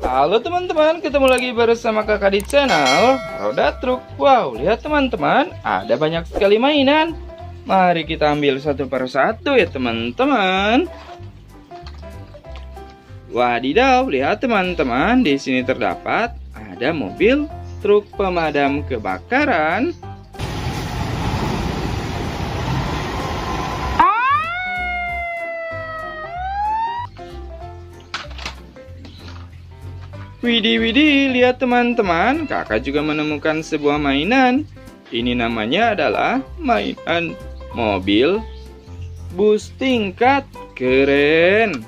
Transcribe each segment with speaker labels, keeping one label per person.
Speaker 1: Halo teman-teman, ketemu lagi bersama kakak di channel Roda Truk. Wow, lihat teman-teman, ada banyak sekali mainan. Mari kita ambil satu persatu ya teman-teman. Wadidaw, lihat teman-teman, di sini terdapat ada mobil truk pemadam kebakaran. Widih, lihat teman-teman, kakak juga menemukan sebuah mainan. Ini namanya adalah mainan mobil bus tingkat. Keren.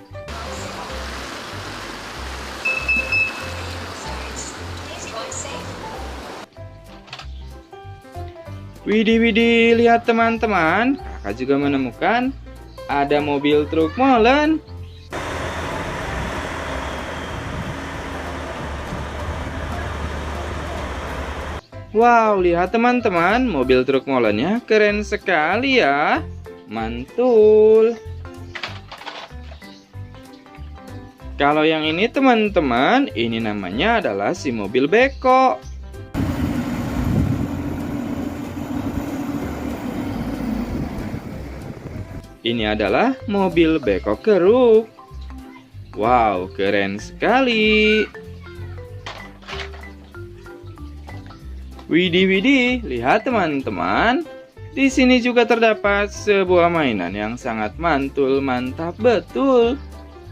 Speaker 1: Widih, lihat teman-teman, kakak juga menemukan ada mobil truk molen. Wow, lihat teman-teman, mobil truk molennya keren sekali ya. Mantul. Kalau yang ini teman-teman, ini namanya adalah si mobil beko. Ini adalah mobil beko keruk. Wow, keren sekali. Widih, lihat teman-teman. Di sini juga terdapat sebuah mainan yang sangat mantul, mantap betul.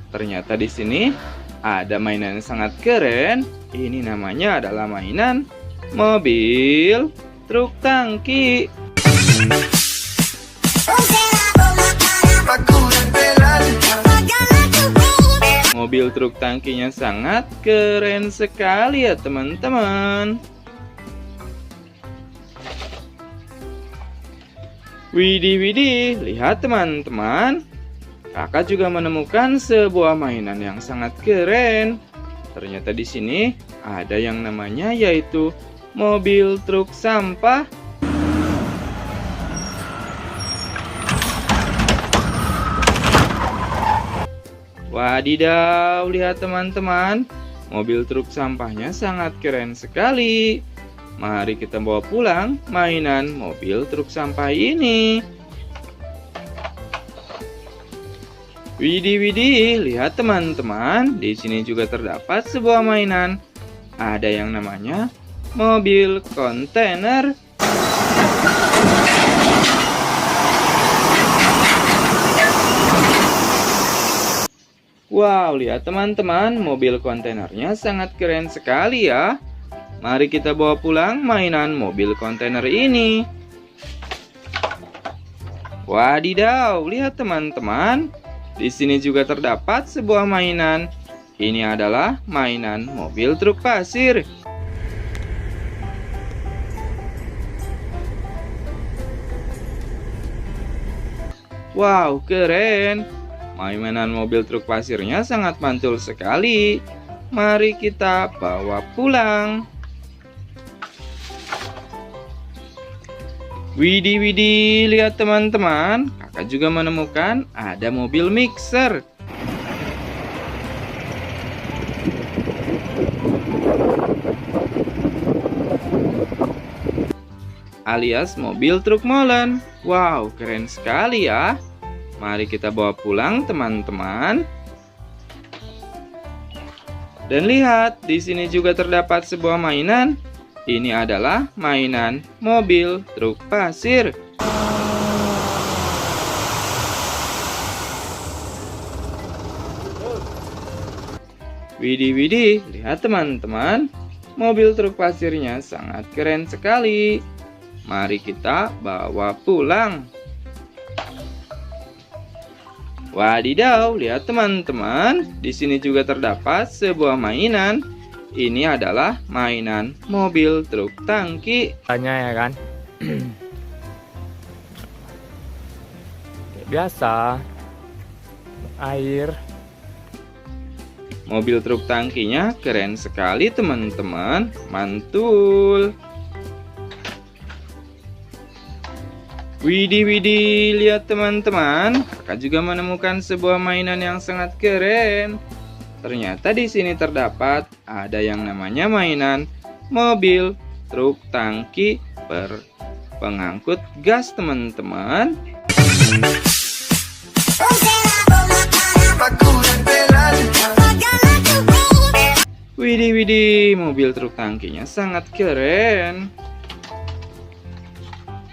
Speaker 1: Ternyata di sini ada mainan yang sangat keren. Ini namanya adalah mainan mobil truk tangki. Mobil truk tangkinya sangat keren sekali ya teman-teman. Widih, lihat teman-teman. Kakak juga menemukan sebuah mainan yang sangat keren. Ternyata di sini ada yang namanya yaitu mobil truk sampah. Wadidaw, lihat teman-teman. Mobil truk sampahnya sangat keren sekali. Mari kita bawa pulang mainan mobil truk sampah ini. Widih, lihat teman-teman, di sini juga terdapat sebuah mainan. Ada yang namanya mobil kontainer. Wow, lihat teman-teman, mobil kontainernya sangat keren sekali ya. Mari kita bawa pulang mainan mobil kontainer ini. Wadidaw, lihat teman-teman. Di sini juga terdapat sebuah mainan. Ini adalah mainan mobil truk pasir. Wow, keren. Mainan mobil truk pasirnya sangat mantul sekali. Mari kita bawa pulang. Widih, lihat teman-teman, kakak juga menemukan ada mobil mixer. Alias mobil truk molen. Wow, keren sekali ya. Mari kita bawa pulang teman-teman. Dan lihat, di sini juga terdapat sebuah mainan. Ini adalah mainan mobil truk pasir. Widih, lihat teman-teman. Mobil truk pasirnya sangat keren sekali. Mari kita bawa pulang. Wadidaw, lihat teman-teman. Di sini juga terdapat sebuah mainan. Ini adalah mainan mobil truk tangki.
Speaker 2: Tanya ya kan. Kayak biasa. Air.
Speaker 1: Mobil truk tangkinya keren sekali teman-teman. Mantul. Widih, lihat teman-teman. Kakak juga menemukan sebuah mainan yang sangat keren. Ternyata di sini terdapat ada yang namanya mainan mobil, truk, tangki, pengangkut gas, teman-teman. Widih, widih, mobil truk tangkinya sangat keren.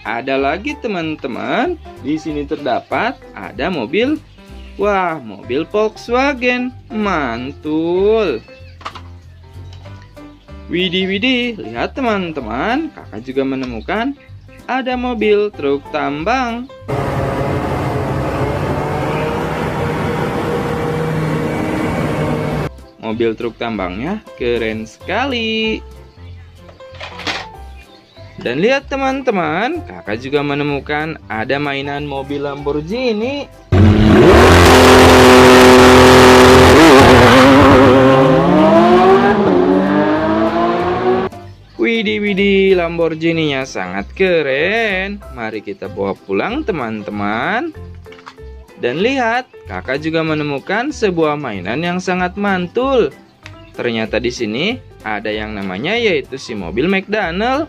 Speaker 1: Ada lagi, teman-teman. Di sini terdapat ada mobil. Wah, mobil Volkswagen. Mantul. Widih, widih, lihat teman-teman. Kakak juga menemukan ada mobil truk tambang. Mobil truk tambangnya keren sekali. Dan lihat teman-teman, kakak juga menemukan ada mainan mobil Lamborghini. Widih, widih, Lamborghini-nya sangat keren. Mari kita bawa pulang, teman-teman. Dan lihat, kakak juga menemukan sebuah mainan yang sangat mantul. Ternyata di sini ada yang namanya yaitu si mobil McDonald.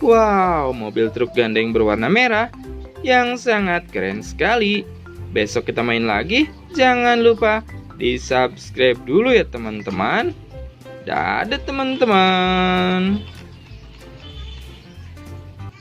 Speaker 1: Wow, mobil truk gandeng berwarna merah yang sangat keren sekali. Besok kita main lagi. Jangan lupa di-subscribe dulu ya teman-teman. Dadah teman-teman.